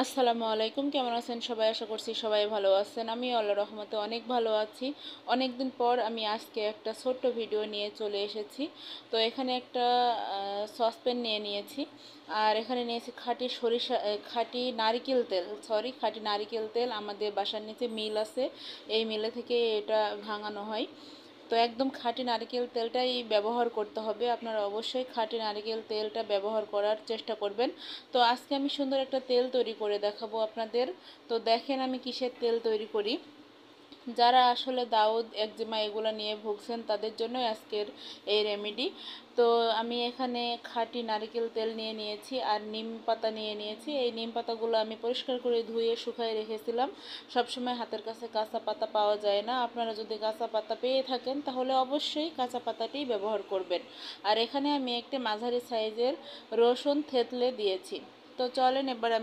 আসসালামু আলাইকুম, কেমন আছেন সবাই? আশা করছি সবাই ভালো আছেন। আমি আল্লাহর রহমতে অনেক ভালো আছি। অনেক দিন পর আমি আজকে একটা ছোট্ট ভিডিও নিয়ে চলে এসেছি। তো এখানে একটা সসপ্যান নিয়ে নিয়েছি, আর এখানে নিয়েছি খাঁটি সরিষা খাঁটি নারিকেল তেল, খাঁটি নারিকেল তেল। আমাদের বাসার নিচে মিল আছে, এই মিলে থেকে এটা ভাঙানো হয়। তো একদম খাঁটি নারকেল তেলটাই ব্যবহার করতে হবে। আপনারা অবশ্যই খাঁটি নারকেল তেলটা ব্যবহার করার চেষ্টা করবেন। তো আজকে আমি সুন্দর একটা তেল তৈরি করে দেখাবো আপনাদের। তো দেখেন আমি কিসের তেল তৈরি করি। যারা আসলে দাউদ একজিমা এগুলো নিয়ে ভুগছেন তাদের জন্য আজকের এই রেমেডি। তো আমি এখানে খাঁটি নারকেল তেল নিয়ে নিয়েছি আর নিম পাতা নিয়ে নিয়েছি। এই নিম পাতাগুলো আমি পরিষ্কার করে ধুয়ে শুকায় রেখেছিলাম। সবসময় হাতের কাছে কাঁচা পাতা পাওয়া যায় না, আপনারা যদি কাঁচা পাতা পেয়ে থাকেন তাহলে অবশ্যই কাঁচা পাতাটি ব্যবহার করবেন। আর এখানে আমি একটা মাঝারি সাইজের রসুন থেতলে দিয়েছি। তো চলেন এবার আমি